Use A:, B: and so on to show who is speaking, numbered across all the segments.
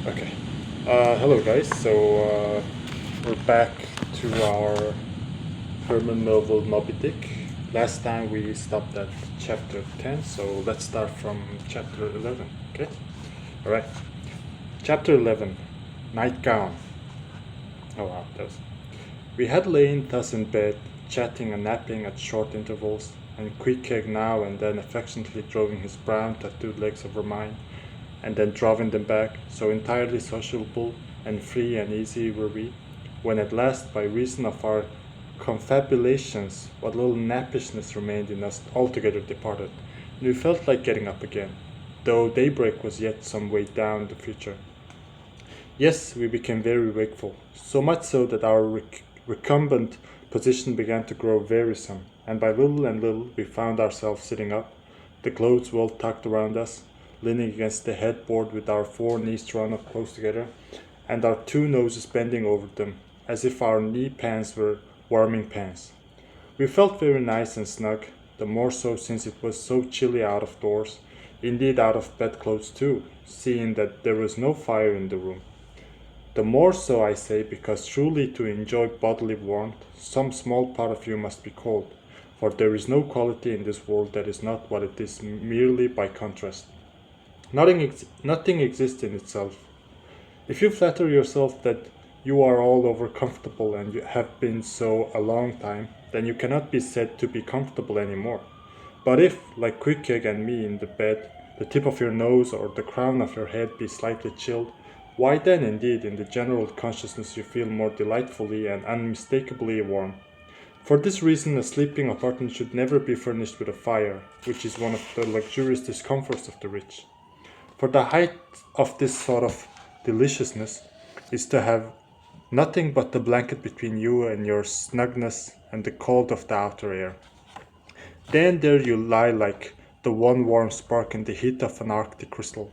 A: Okay. Hello, guys. We're back to our Herman Melville Moby Dick. Last time we stopped at chapter 10, so let's start from chapter 11. Okay? Alright. Chapter 11 Nightgown. Oh, wow. We had lain thus in bed, chatting and napping at short intervals, and Quick now and then affectionately drawing his brown tattooed legs over mine and then drawing them back, so entirely sociable and free and easy were we, when at last, by reason of our confabulations, what little nappishness remained in us altogether departed, and we felt like getting up again, though daybreak was yet some way down the future. Yes, we became very wakeful, so much so that our recumbent position began to grow wearisome, and by little and little we found ourselves sitting up, the clothes well tucked around us, leaning against the headboard with our four knees drawn up close together, and our two noses bending over them, as if our knee pans were warming pans. We felt very nice and snug, the more so since it was so chilly out of doors, indeed out of bedclothes too, seeing that there was no fire in the room. The more so, I say, because truly to enjoy bodily warmth, some small part of you must be cold, for there is no quality in this world that is not what it is merely by contrast. Nothing exists in itself. If you flatter yourself that you are all over comfortable and you have been so a long time, then you cannot be said to be comfortable anymore. But if, like Quickeg and me in the bed, the tip of your nose or the crown of your head be slightly chilled, why then indeed in the general consciousness you feel more delightfully and unmistakably warm. For this reason a sleeping apartment should never be furnished with a fire, which is one of the luxurious discomforts of the rich. For the height of this sort of deliciousness is to have nothing but the blanket between you and your snugness and the cold of the outer air. Then there you lie like the one warm spark in the heat of an Arctic crystal.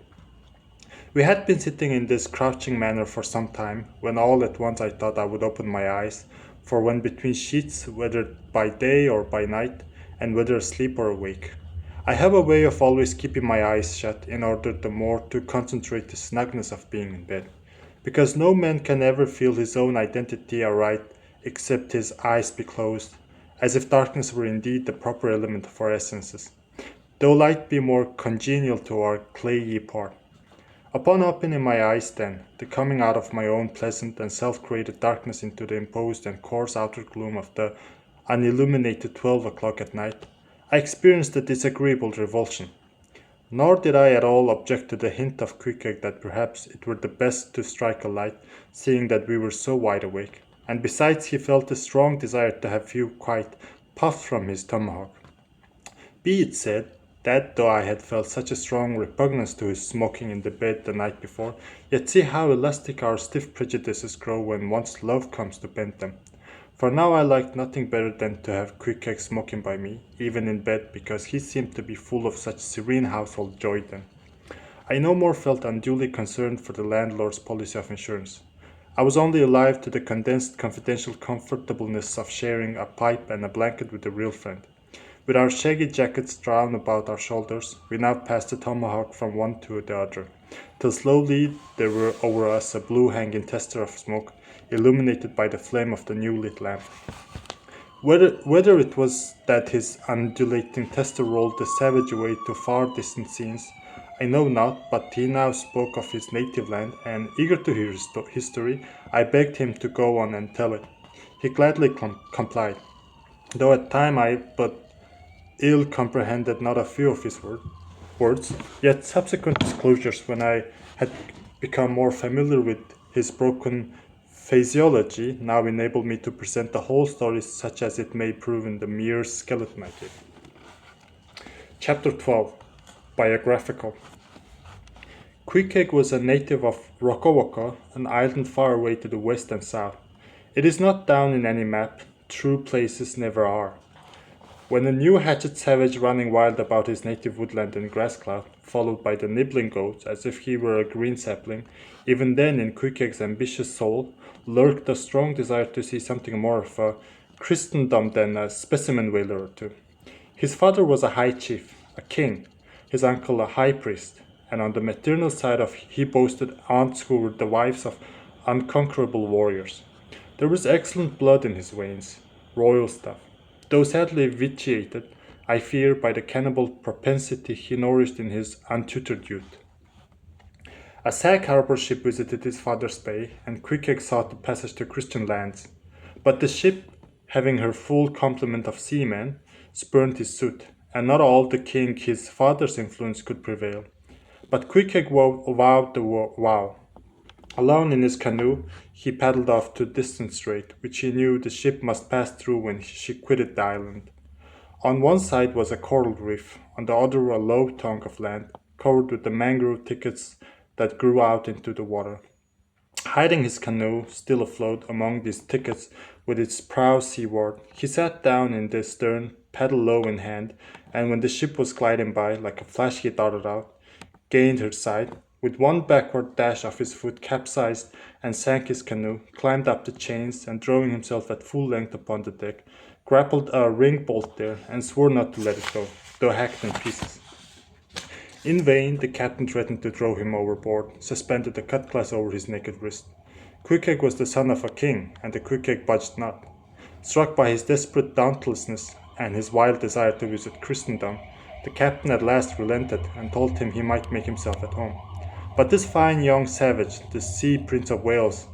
A: We had been sitting in this crouching manner for some time, when all at once I thought I would open my eyes, for when between sheets, whether by day or by night, and whether asleep or awake, I have a way of always keeping my eyes shut in order the more to concentrate the snugness of being in bed, because no man can ever feel his own identity aright except his eyes be closed, as if darkness were indeed the proper element of our essences, though light be more congenial to our clayey part. Upon opening my eyes, then, the coming out of my own pleasant and self created darkness into the imposed and coarse outer gloom of the unilluminated 12 o'clock at night, I experienced a disagreeable revulsion. Nor did I at all object to the hint of Quickeg that perhaps it were the best to strike a light, seeing that we were so wide awake, and besides he felt a strong desire to have few quite puffed from his tomahawk. Be it said, that though I had felt such a strong repugnance to his smoking in the bed the night before, yet see how elastic our stiff prejudices grow when once love comes to bend them. For now I liked nothing better than to have Quickeg smoking by me, even in bed, because he seemed to be full of such serene household joy then. I no more felt unduly concerned for the landlord's policy of insurance. I was only alive to the condensed confidential comfortableness of sharing a pipe and a blanket with a real friend. With our shaggy jackets drawn about our shoulders, we now passed the tomahawk from one to the other, till slowly there were over us a blue hanging tester of smoke, illuminated by the flame of the new lit lamp. Whether it was that his undulating tester rolled the savage away to far distant scenes, I know not, but he now spoke of his native land, and eager to hear his history, I begged him to go on and tell it. He gladly complied, though at time I but ill comprehended not a few of his words, yet subsequent disclosures, when I had become more familiar with his broken phraseology, now enabled me to present the whole story such as it may prove in the mere skeleton I give. Chapter 12 Biographical. Quickeg was a native of Rockawaka, an island far away to the west and south. It is not down in any map, true places never are. When a new hatchet savage running wild about his native woodland and grass clout, followed by the nibbling goats as if he were a green sapling, even then in Quickeg's ambitious soul lurked a strong desire to see something more of a Christendom than a specimen whaler or two. His father was a high chief, a king, his uncle a high priest, and on the maternal side of he boasted aunts who were the wives of unconquerable warriors. There was excellent blood in his veins, royal stuff, though sadly vitiated, I fear, by the cannibal propensity he nourished in his untutored youth. A Sag Harbor ship visited his father's bay, and Queequeg sought the passage to Christian lands. But the ship, having her full complement of seamen, spurned his suit, and not all the king his father's influence could prevail. But Queequeg vowed the vow. Alone in his canoe, he paddled off to a distant strait, which he knew the ship must pass through when she quitted the island. On one side was a coral reef, on the other a low tongue of land, covered with the mangrove thickets that grew out into the water. Hiding his canoe, still afloat among these thickets with its prow seaward, he sat down in the stern, paddle low in hand, and when the ship was gliding by, like a flash he darted out, gained her side, with one backward dash of his foot capsized and sank his canoe, climbed up the chains, and throwing himself at full length upon the deck, grappled a ring bolt there, and swore not to let it go, though hacked in pieces. In vain the captain threatened to throw him overboard, suspended a cutlass over his naked wrist. Queequeg was the son of a king, and the Queequeg budged not. Struck by his desperate dauntlessness and his wild desire to visit Christendom, the captain at last relented and told him he might make himself at home. But this fine young savage, the sea prince of Wales,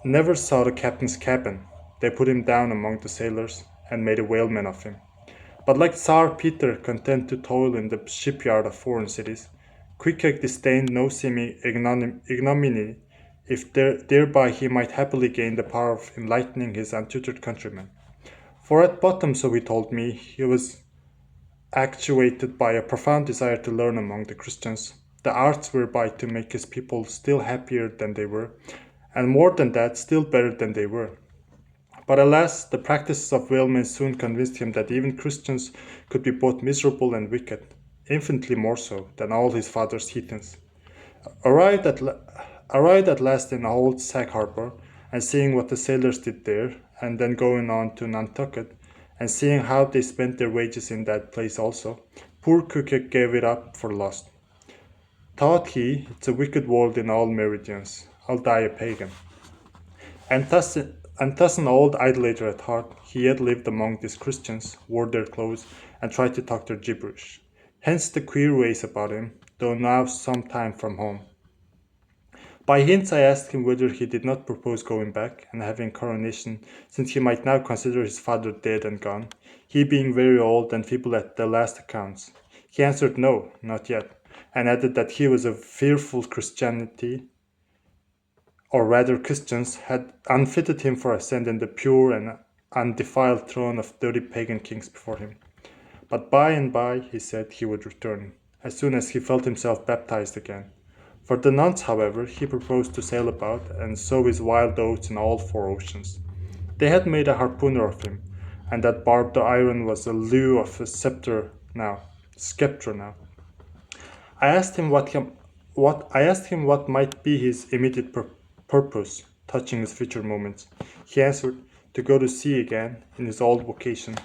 A: never saw the captain's cabin. They put him down among the sailors and made a whaleman of him. But like Tsar Peter, content to toil in the shipyard of foreign cities, Queequeg disdained no seeming ignominy if thereby he might happily gain the power of enlightening his untutored countrymen. For at bottom, so he told me, he was actuated by a profound desire to learn among the Christians the arts whereby to make his people still happier than they were, and more than that, still better than they were. But alas, the practices of whalemen soon convinced him that even Christians could be both miserable and wicked, infinitely more so than all his father's heathens. Arrived at last in old Sag Harbor, and seeing what the sailors did there, and then going on to Nantucket, and seeing how they spent their wages in that place also, poor Queequeg gave it up for lost. Thought he, it's a wicked world in all meridians, I'll die a pagan. And thus an old idolater at heart, he yet lived among these Christians, wore their clothes, and tried to talk their gibberish. Hence the queer ways about him, though now some time from home. By hints I asked him whether he did not propose going back and having coronation, since he might now consider his father dead and gone, he being very old and feeble at the last accounts. He answered no, not yet, and added that he was a fearful Christianity, or rather Christians, had unfitted him for ascending the pure and undefiled throne of 30 pagan kings before him. But by and by, he said, he would return, as soon as he felt himself baptized again. For the nonce, however, he proposed to sail about and sow his wild oats in all 4 oceans. They had made a harpooner of him, and that barbed iron was the lieu of a sceptre now. I asked him what might be his immediate purpose touching his future moments. He answered, to go to sea again in his old vocation.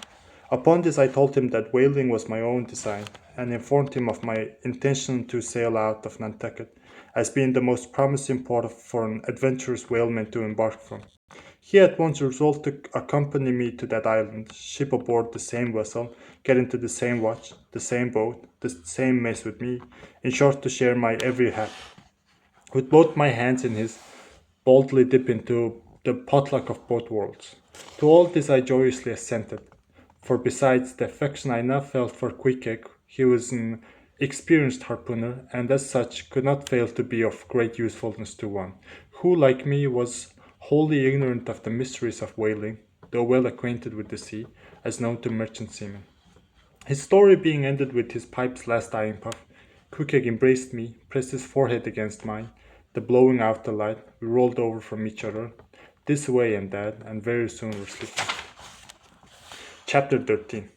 A: Upon this I told him that whaling was my own design, and informed him of my intention to sail out of Nantucket, as being the most promising port for an adventurous whaleman to embark from. He at once resolved to accompany me to that island, ship aboard the same vessel, get into the same watch, the same boat, the same mess with me, in short to share my every hap. With both my hands in his, boldly dip into the potluck of both worlds. To all this I joyously assented, for besides the affection I now felt for Queequeg, he was an experienced harpooner, and as such could not fail to be of great usefulness to one, who, like me, was wholly ignorant of the mysteries of whaling, though well acquainted with the sea, as known to merchant seamen. His story being ended with his pipe's last dying puff, Queequeg embraced me, pressed his forehead against mine, the blowing out the light, we rolled over from each other, this way and that, and very soon were sleeping. Chapter 13.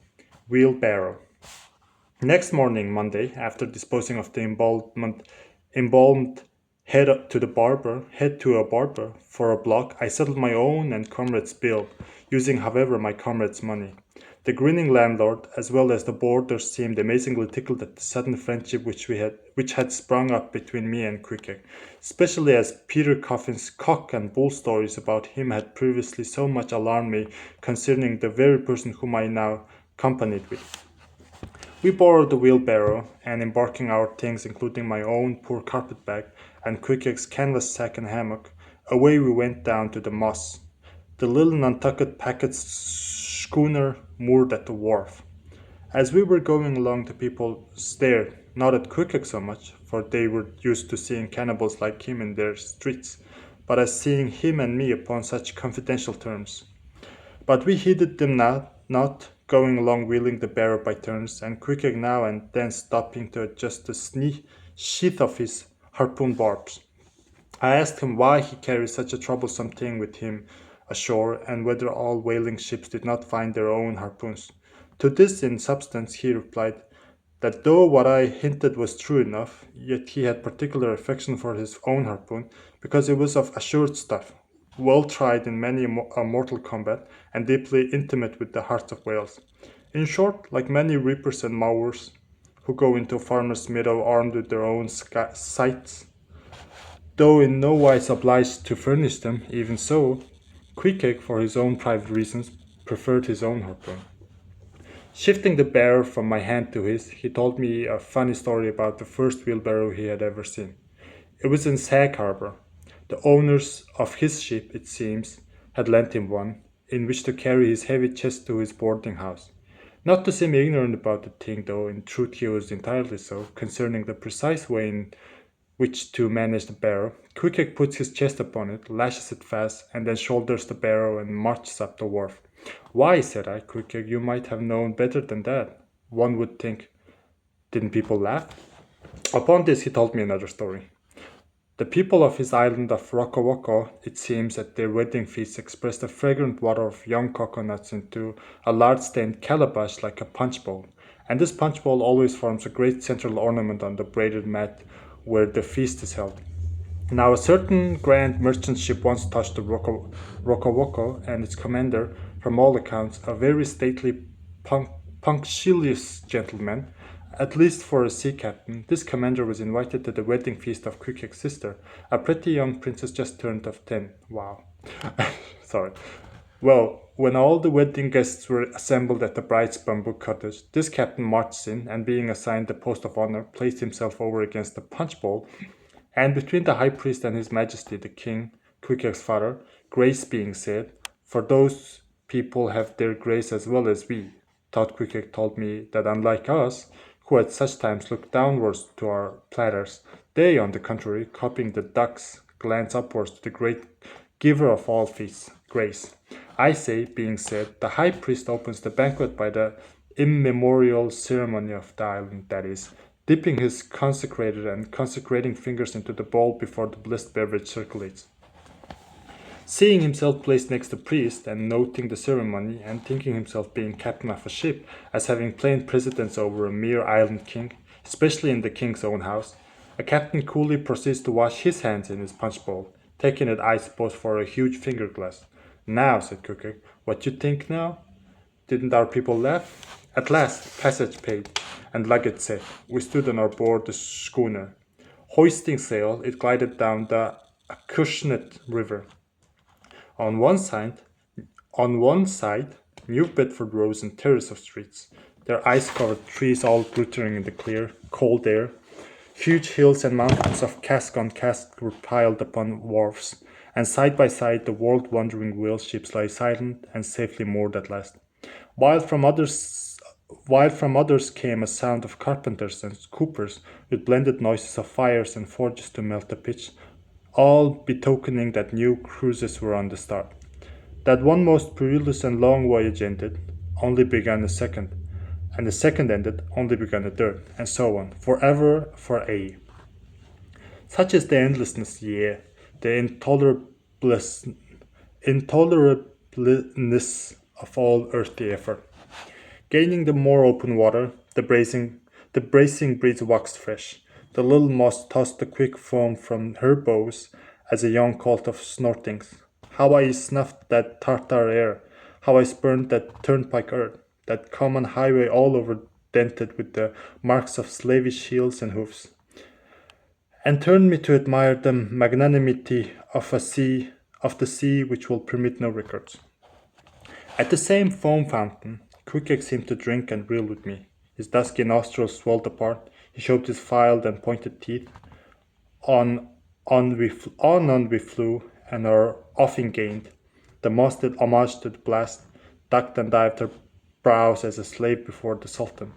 A: Wheelbarrow. Next morning, Monday, after disposing of the embalmed head to a barber for a block. I settled my own and comrade's bill, using, however, my comrade's money. The grinning landlord, as well as the boarders, seemed amazingly tickled at the sudden friendship which had sprung up between me and Quickeg, especially as Peter Coffin's cock and bull stories about him had previously so much alarmed me concerning the very person whom I now companied with. We borrowed the wheelbarrow, and embarking our things, including my own poor carpet bag and Quickeg's canvas sack and hammock, away we went down to the Moss, the little Nantucket packet schooner moored at the wharf. As we were going along, the people stared, not at Quickeg so much, for they were used to seeing cannibals like him in their streets, but as seeing him and me upon such confidential terms. But we heeded them not, going along wheeling the barrow by turns, and Quickeg now and then stopping to adjust the sheath of his harpoon barbs. I asked him why he carried such a troublesome thing with him ashore, and whether all whaling ships did not find their own harpoons. To this, in substance, he replied that though what I hinted was true enough, yet he had particular affection for his own harpoon, because it was of assured stuff, well tried in many a mortal combat, and deeply intimate with the hearts of whales. In short, like many reapers and mowers who go into a farmer's meadow armed with their own scythes, though in no wise obliged to furnish them, even so, Quickeg, for his own private reasons, preferred his own harpoon. Shifting the barrow from my hand to his, he told me a funny story about the first wheelbarrow he had ever seen. It was in Sag Harbor. The owners of his ship, it seems, had lent him one, in which to carry his heavy chest to his boarding house. Not to seem ignorant about the thing, though in truth he was entirely so, concerning the precise way in which to manage the barrow, Quickeg puts his chest upon it, lashes it fast, and then shoulders the barrow and marches up the wharf. Why, said I, Quickeg, you might have known better than that. One would think. Didn't people laugh? Upon this he told me another story. The people of his island of Rokowoko, it seems, at their wedding feast expressed the fragrant water of young coconuts into a large stained calabash like a punch bowl, and this punch bowl always forms a great central ornament on the braided mat where the feast is held. Now a certain grand merchant ship once touched the Rokowoko, and its commander, from all accounts, a very stately, punctilious gentleman, at least for a sea captain. This commander was invited to the wedding feast of Quickeg's sister, a pretty young princess just turned of 10. Wow. Sorry. Well, when all the wedding guests were assembled at the bride's bamboo cottage, this captain marched in, and being assigned the post of honor, placed himself over against the punch bowl, and between the high priest and his majesty the king, Quickeg's father, grace being said, for those people have their grace as well as we. Thought Quickeg told me that unlike us, who at such times look downwards to our platters, they, on the contrary, copying the ducks, glance upwards to the great giver of all feasts, grace. I say, being said, the high priest opens the banquet by the immemorial ceremony of the island, that is, dipping his consecrated and consecrating fingers into the bowl before the blessed beverage circulates. Seeing himself placed next the priest, and noting the ceremony, and thinking himself being captain of a ship, as having plain precedence over a mere island king, especially in the king's own house, a captain coolly proceeds to wash his hands in his punch bowl, taking it, I suppose, for a huge finger glass. Now, said Quickeg, what you think now? Didn't our people laugh? At last, passage paid, and luggage set, we stood on our board the schooner. Hoisting sail, it glided down the Acushnet River. On one side, New Bedford rose in terrace of streets, their ice-covered trees all glittering in the clear, cold air. Huge hills and mountains of cask on cask were piled upon wharfs, and side by side the world-wandering whale ships lay silent and safely moored at last. While from others came a sound of carpenters and coopers, with blended noises of fires and forges to melt the pitch, all betokening that new cruises were on the start. That one most perilous and long voyage ended, only began a second, and the second ended, only began a third, and so on, forever for aye. Such is the endlessness, yea, the intolerableness of all earthly effort. Gaining the more open water, the bracing breeze waxed fresh. The little moss tossed a quick foam from her bows as a young colt of snortings. How I snuffed that tartar air, how I spurned that turnpike earth, that common highway all over dented with the marks of slavish heels and hoofs, and turned me to admire the magnanimity of the sea which will permit no records. At the same foam fountain, Quickeg seemed to drink and reel with me. His dusky nostrils swelled apart. He showed his filed and pointed teeth. On we flew, and our offing gained. The moss did homage to the blast, ducked and dived her brows as a slave before the Sultan.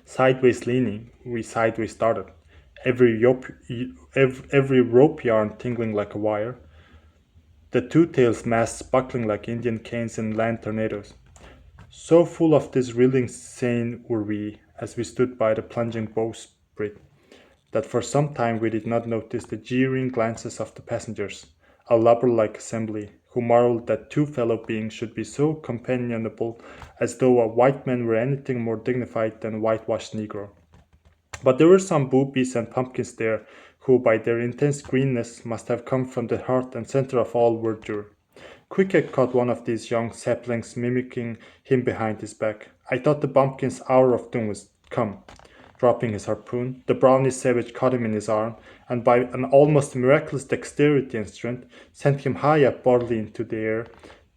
A: Sideways leaning, we sideways started, every rope yarn tingling like a wire, the two-tails masts buckling like Indian canes in land tornadoes. So full of this reeling scene were we, as we stood by the plunging bowsprit, that for some time we did not notice the jeering glances of the passengers, a lubber-like assembly, who marveled that two fellow beings should be so companionable, as though a white man were anything more dignified than a whitewashed Negro. But there were some boobies and pumpkins there, who by their intense greenness must have come from the heart and center of all verdure. Quickett caught one of these young saplings mimicking him behind his back. I thought the bumpkin's hour of doom was come. Dropping his harpoon, the brownie savage caught him in his arm, and by an almost miraculous dexterity and strength, sent him high up bodily into the air.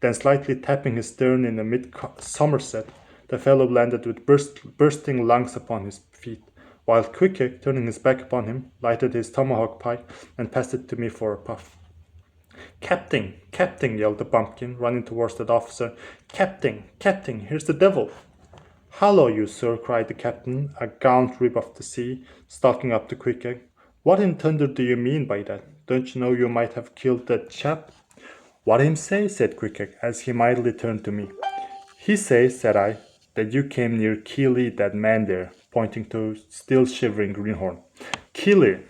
A: Then, slightly tapping his stern in a mid-somerset, the fellow landed with bursting lungs upon his feet, while Quickett, turning his back upon him, lighted his tomahawk pipe and passed it to me for a puff. "Captain, Captain!" yelled the bumpkin, running towards that officer. "Captain, Captain, here's the devil!" "Hallo, you sir!" cried the captain, a gaunt rib of the sea, stalking up to Quickeg. "What in thunder do you mean by that? Don't you know you might have killed that chap?" "What him say?" said Quickeg, as he mildly turned to me. "He say," said I, "that you came near Keely, that man there," pointing to still shivering Greenhorn. "Keely!"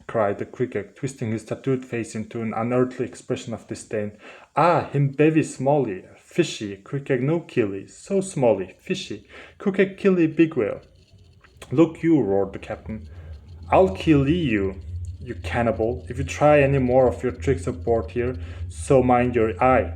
A: cried the Quickeg, twisting his tattooed face into an unearthly expression of disdain. "Ah, him bevy smally, fishy, Quickeg no Keely, so smally, fishy, Quickeg Keely big whale." "Look you," roared the captain, "I'll kill you, you cannibal, if you try any more of your tricks aboard here, so mind your eye."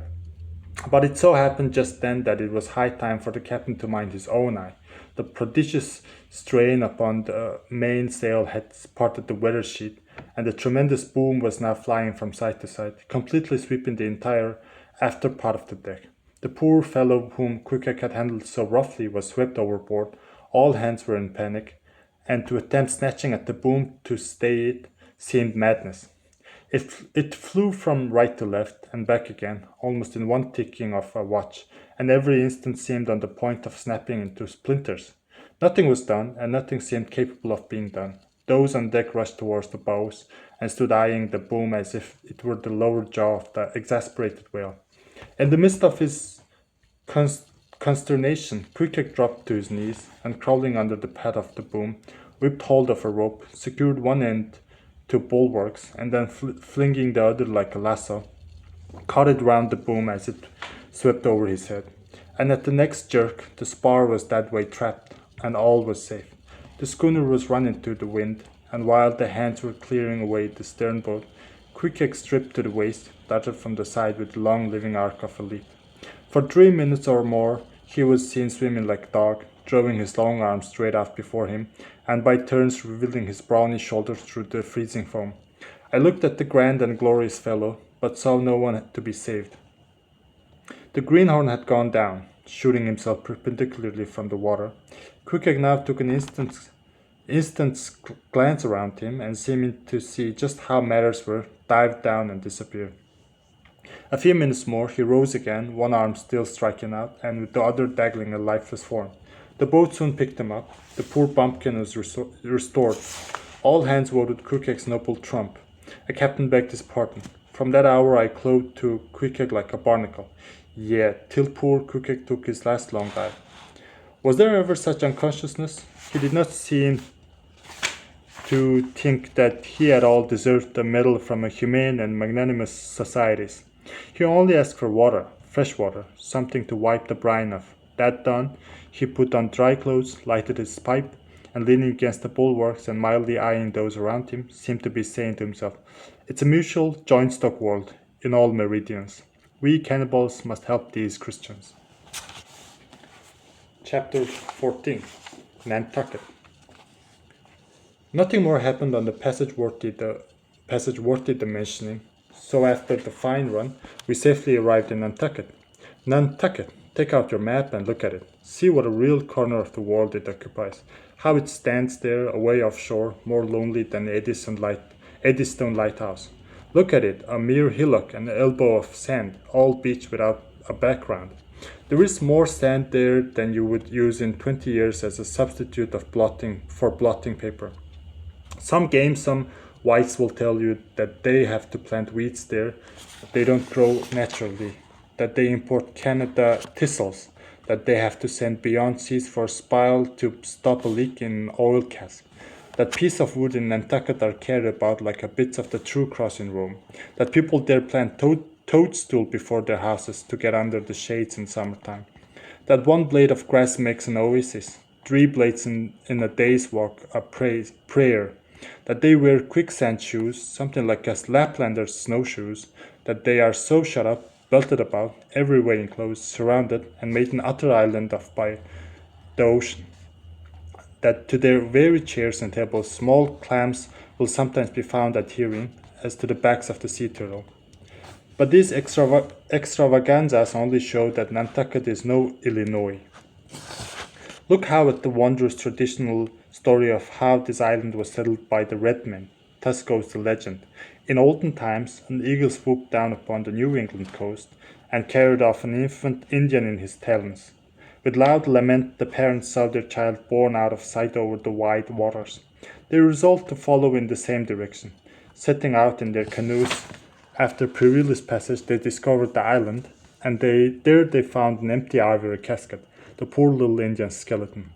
A: But it so happened just then that it was high time for the captain to mind his own eye. The prodigious strain upon the mainsail had parted the weather sheet, and the tremendous boom was now flying from side to side, completely sweeping the entire after part of the deck. The poor fellow whom Quickeg had handled so roughly was swept overboard. All hands were in panic, and to attempt snatching at the boom to stay it seemed madness. It flew from right to left and back again, almost in one ticking of a watch, and every instant seemed on the point of snapping into splinters. Nothing was done, and nothing seemed capable of being done. Those on deck rushed towards the bows and stood eyeing the boom as if it were the lower jaw of the exasperated whale. In the midst of his consternation, Quickeg dropped to his knees, and crawling under the pad of the boom, whipped hold of a rope, secured one end to bulwarks, and then flinging the other like a lasso, caught it round the boom as it swept over his head. And at the next jerk, the spar was that way trapped, and all was safe. The schooner was run into the wind, and while the hands were clearing away the stern boat, Quickeg, stripped to the waist, darted from the side with the long living arc of a leap. For 3 minutes or more he was seen swimming like a dog, drawing his long arms straight aft before him, and by turns revealing his brawny shoulders through the freezing foam. I looked at the grand and glorious fellow, but saw no one to be saved. The greenhorn had gone down, shooting himself perpendicularly from the water. Quickeg now took an instant's glance around him, and seeming to see just how matters were, dived down and disappeared. A few minutes more, he rose again, one arm still striking out, and with the other dangling a lifeless form. The boat soon picked him up. The poor bumpkin was restored. All hands voted Quickeg's noble trump. A captain begged his pardon. From that hour I clove to Quickeg like a barnacle. Yet, till poor Quickeg took his last long dive. Was there ever such unconsciousness? He did not seem to think that he at all deserved a medal from a humane and magnanimous societies. He only asked for water, fresh water, something to wipe the brine off. That done, he put on dry clothes, lighted his pipe, and leaning against the bulwarks and mildly eyeing those around him, seemed to be saying to himself, "It's a mutual, joint-stock world, in all meridians. We cannibals must help these Christians." Chapter 14. Nantucket. Nothing more happened on the passage worthy the mentioning, so after the fine run, we safely arrived in Nantucket. Nantucket, take out your map and look at it. See what a real corner of the world it occupies. How it stands there away offshore, more lonely than Eddystone Lighthouse. Look at it, a mere hillock, an elbow of sand, all beach without a background. There is more sand there than you would use in 20 years as a substitute for blotting paper. Some whites will tell you that they have to plant weeds there, that they don't grow naturally, that they import Canada thistles, that they have to send beyond seas for spile to stop a leak in an oil cask. That piece of wood in Nantucket are carried about like a bit of the true cross in Rome. That people there plant toadstool before their houses to get under the shades in summertime. That one blade of grass makes an oasis, 3 blades in a day's walk a prayer. That they wear quicksand shoes, something like a Laplander's snowshoes. That they are so shut up, belted about, every way enclosed, surrounded, and made an utter island of by the ocean. That to their very chairs and tables small clams will sometimes be found adhering, as to the backs of the sea turtle. But these extravaganzas only show that Nantucket is no Illinois. Look how at the wondrous traditional story of how this island was settled by the red men. Thus goes the legend. In olden times, an eagle swooped down upon the New England coast and carried off an infant Indian in his talons. With loud lament, the parents saw their child borne out of sight over the wide waters. They resolved to follow in the same direction. Setting out in their canoes, after perilous passage, they discovered the island, and there they found an empty ivory casket, the poor little Indian's skeleton.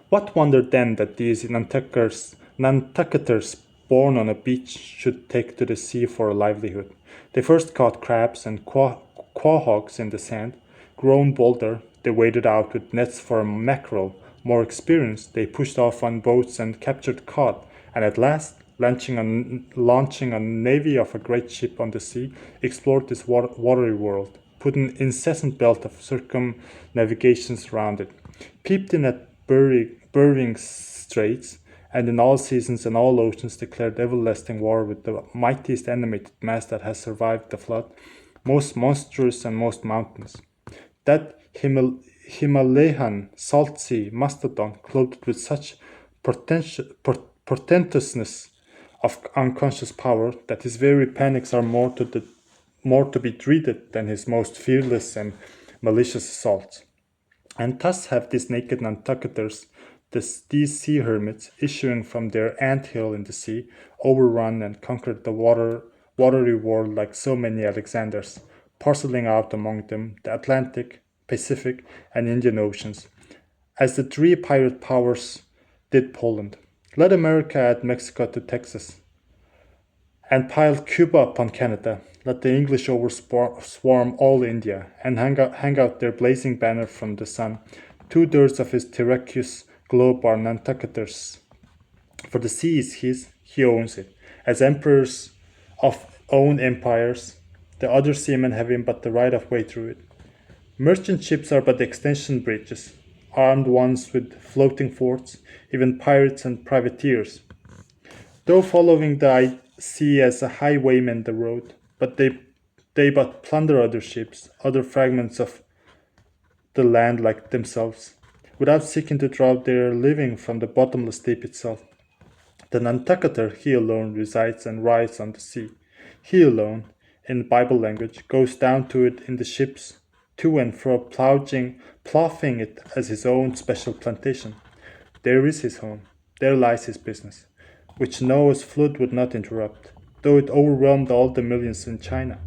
A: What wonder then that these Nantucketers born on a beach should take to the sea for a livelihood? They first caught crabs and quahogs in the sand. Grown bolder, they waded out with nets for mackerel. More experienced, they pushed off on boats and captured cod, and at last, launching a navy of a great ship on the sea, explored this watery world, put an incessant belt of circumnavigations round it, peeped in at Bering Straits, and in all seasons and all oceans declared everlasting war with the mightiest animated mass that has survived the flood, most monstrous and most mountainous. That Himalayan salt sea mastodon, clothed with such portentousness of unconscious power that his very panics are more to be dreaded than his most fearless and malicious assaults. And thus have these naked Nantucketers, these sea hermits, issuing from their ant hill in the sea, overrun and conquered the watery world like so many Alexanders, parceling out among them the Atlantic, Pacific, and Indian Oceans, as the 3 pirate powers did Poland. Let America add Mexico to Texas, and pile Cuba upon Canada. Let the English overswarm all India, and hang out their blazing banner from the sun. 2/3 of his terraqueous globe are Nantucketers. For the sea is his, he owns it. As emperors own empires, the other seamen having but the right of way through it. Merchant ships are but extension bridges, armed ones with floating forts, even pirates and privateers. Though following the sea as a highwayman the road, but they but plunder other ships, other fragments of the land like themselves, without seeking to draw their living from the bottomless deep itself. The Nantucketer, he alone resides and rides on the sea. He alone, in Bible language, goes down to it in the ships, to and fro, ploughing it as his own special plantation. There is his home, there lies his business, which Noah's flood would not interrupt, though it overwhelmed all the millions in China.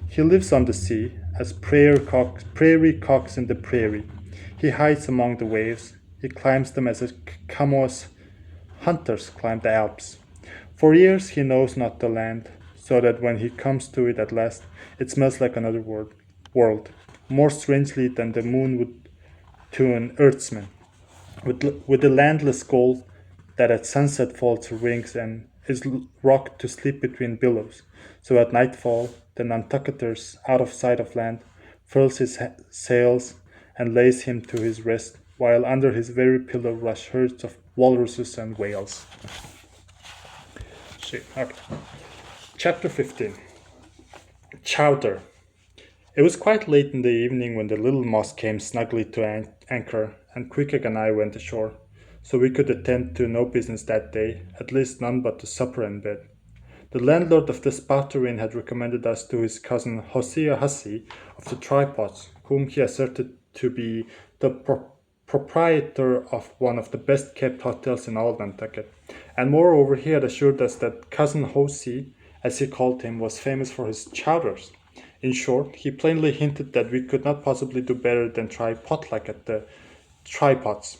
A: He lives on the sea, as prairie cocks in the prairie. He hides among the waves. He climbs them as Camo's hunters climb the Alps. For years he knows not the land, so that when he comes to it at last, it smells like another world, more strangely than the moon would to an earthsman. with the landless gold that at sunset falls to rings and is rocked to sleep between billows. So at nightfall, the Nantucketer's out of sight of land furls his sails and lays him to his rest, while under his very pillow rush herds of walruses and whales. Shit. Okay. Chapter 15. Chowder. It was quite late in the evening when the little moss came snugly to anchor, and Quickeg and I went ashore, so we could attend to no business that day, at least none but the supper and bed. The landlord of the Spouter Inn had recommended us to his cousin Hosea Hussey of the Tripods, whom he asserted to be the proprietor of one of the best kept hotels in all Nantucket, and moreover he had assured us that cousin Hosey, as he called him, was famous for his chowders. In short, he plainly hinted that we could not possibly do better than try potluck at the Tripods.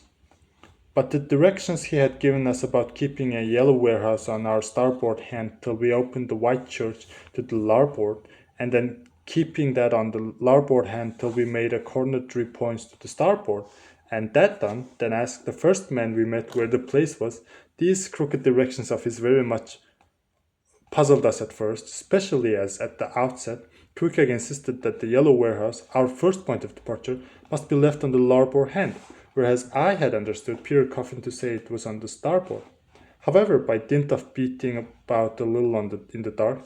A: But the directions he had given us about keeping a yellow warehouse on our starboard hand till we opened the white church to the larboard, and then keeping that on the larboard hand till we made a corner 3 points to the starboard, and that done, then asked the first man we met where the place was, these crooked directions of his very much puzzled us at first, especially as, at the outset, Quickeg insisted that the yellow warehouse, our first point of departure, must be left on the larboard hand, whereas I had understood Peter Coffin to say it was on the starboard. However, by dint of beating about a little in the dark,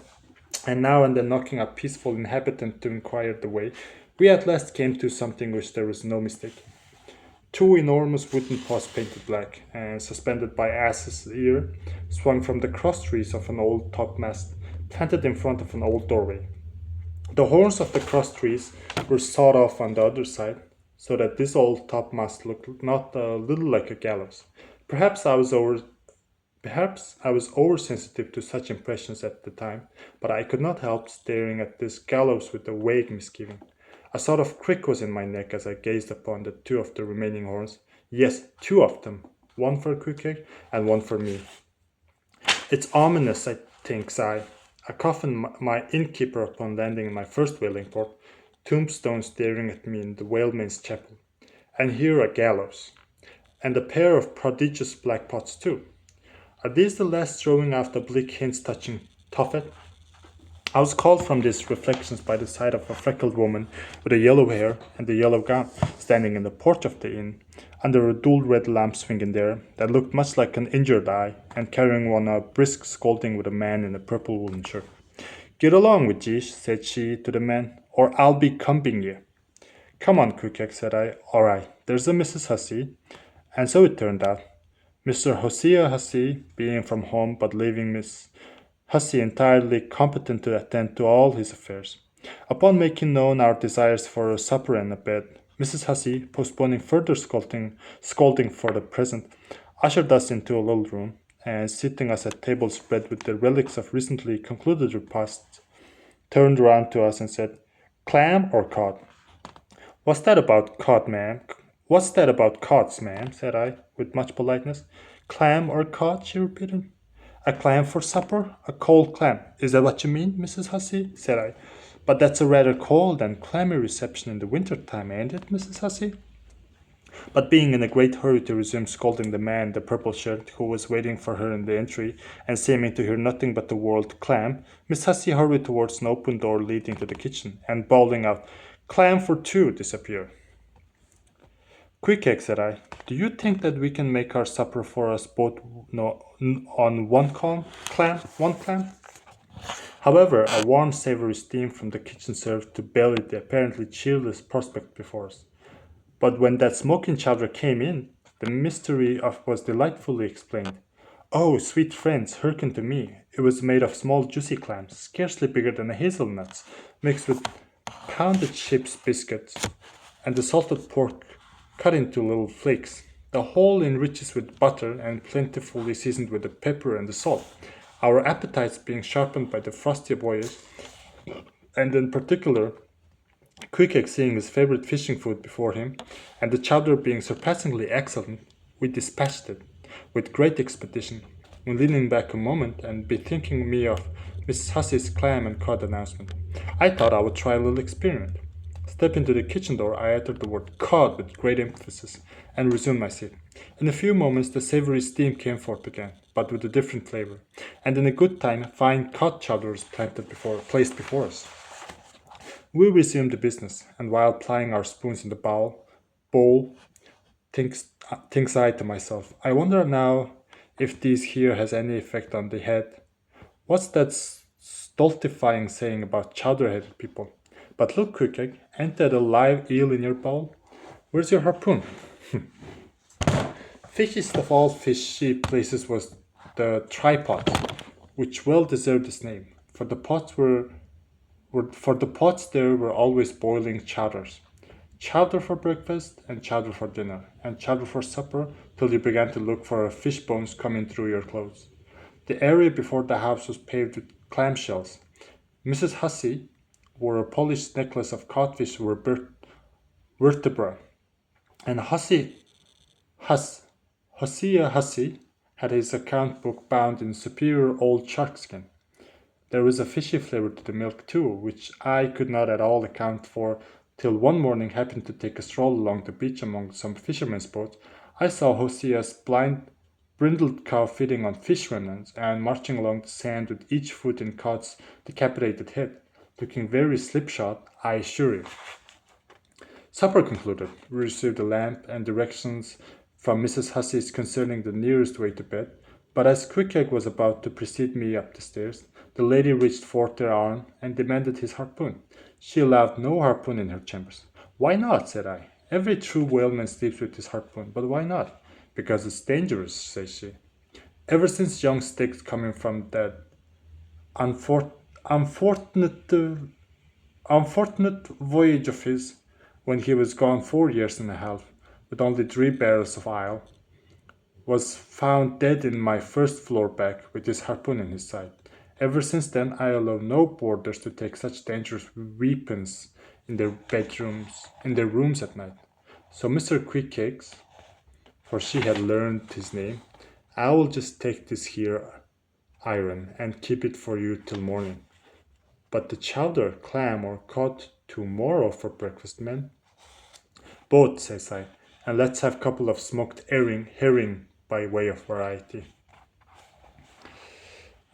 A: and now and then knocking up peaceful inhabitant to inquire the way, we at last came to something which there was no mistake. Two enormous wooden posts painted black, and suspended by asses' ear, swung from the cross trees of an old topmast, planted in front of an old doorway. The horns of the cross trees were sawed off on the other side, so that this old topmast looked not a little like a gallows. Perhaps I was oversensitive to such impressions at the time, but I could not help staring at this gallows with a vague misgiving. A sort of crick was in my neck as I gazed upon the two of the remaining horns. Yes, two of them, one for Quickeg and one for me. It's ominous, I thinks I. A coffin, my innkeeper upon landing in my first whaling port, tombstone staring at me in the whaleman's chapel, and here a gallows, and a pair of prodigious black pots too. Are these the last throwing out oblique hints touching Tophet? I was called from these reflections by the sight of a freckled woman with a yellow hair and a yellow gown standing in the porch of the inn, under a dual red lamp swinging there that looked much like an injured eye, and carrying on a brisk scolding with a man in a purple woolen shirt. "Get along with ye," said she to the man, "or I'll be cumbing ye." "Come on, Quickeg," said I. "All right, there's a Mrs. Hussey." And so it turned out. Mr. Hosea Hussey being from home, but leaving Miss Hussey entirely competent to attend to all his affairs. Upon making known our desires for a supper and a bed, Mrs. Hussey, postponing further scolding for the present, ushered us into a little room, and seating us at table spread with the relics of recently concluded repasts, turned round to us and said, "Clam or cod?" "What's that about cod, ma'am?" "What's that about cods, ma'am?" said I, with much politeness. "Clam or cod?" she repeated. "A clam for supper? A cold clam? Is that what you mean, Mrs. Hussey?" said I. "But that's a rather cold and clammy reception in the winter time, ain't it, Mrs. Hussey?" But being in a great hurry to resume scolding the man in the purple shirt who was waiting for her in the entry, and seeming to hear nothing but the word clam, Miss Hussey hurried towards an open door leading to the kitchen, and bawling out, "Clam for two," disappeared. "Quickeg," said I, "do you think that we can make our supper for us both on one clam?" However, a warm, savory steam from the kitchen served to belly the apparently cheerless prospect before us. But when that smoking chowder came in, the mystery was delightfully explained. "Oh, sweet friends, hearken to me. It was made of small juicy clams, scarcely bigger than hazelnuts, mixed with pounded ship's biscuits, and the salted pork cut into little flakes. The whole enriches with butter and plentifully seasoned with the pepper and the salt, our appetites being sharpened by the frosty voyage, and in particular Quickeg seeing his favorite fishing food before him, and the chowder being surpassingly excellent, we dispatched it with great expedition, when leaning back a moment and bethinking me of Miss Hussey's clam and cod announcement, I thought I would try a little experiment. Stepping to the kitchen door, I uttered the word cod with great emphasis and resumed my seat. In a few moments, the savory steam came forth again, but with a different flavor, and in a good time, fine cod chowder was placed before us. We resumed the business, and while plying our spoons in the bowl, thinks I to myself, I wonder now if this here has any effect on the head. What's that stultifying saying about chowder-headed people? But look, quick egg, ain't that a live eel in your bowl? Where's your harpoon? Fishiest of all fishy places was the tripod, which well deserved its name, for the pots there were always boiling chowders. Chowder for breakfast, and chowder for dinner, and chowder for supper, till you began to look for fish bones coming through your clothes. The area before the house was paved with clamshells. Mrs. Hussey wore a polished necklace of codfish vertebra, and Hosea Hussey had his account book bound in superior old sharkskin. There was a fishy flavour to the milk too, which I could not at all account for till one morning, happening to take a stroll along the beach among some fishermen's boats, I saw Hosea's brindled cow feeding on fish remnants and marching along the sand with each foot in Cod's decapitated head, looking very slipshod, I assure you. Supper concluded, we received a lamp and directions from Mrs. Hussey concerning the nearest way to bed, but as Quickegg was about to precede me up the stairs, the lady reached forth her arm and demanded his harpoon. She allowed no harpoon in her chambers. Why not? Said I. Every true whaleman sleeps with his harpoon, but why not? Because it's dangerous, says she. Ever since young Sticks coming from that unfortunate voyage of his, when he was gone 4 years and a half, with only 3 barrels of ale, was found dead in my first floor back with his harpoon in his side. Ever since then, I allow no boarders to take such dangerous weapons in their rooms at night. So Mr. Quickcakes, for she had learned his name, I will just take this here iron and keep it for you till morning. But the chowder, clam, or cod tomorrow for breakfast, men? Both, says I, and let's have a couple of smoked herring by way of variety.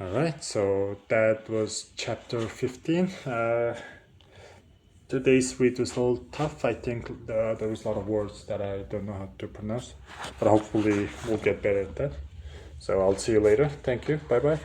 A: Alright, so that was chapter 15. Today's read was a little tough. I think there was a lot of words that I don't know how to pronounce, but hopefully we'll get better at that. So I'll see you later. Thank you. Bye bye.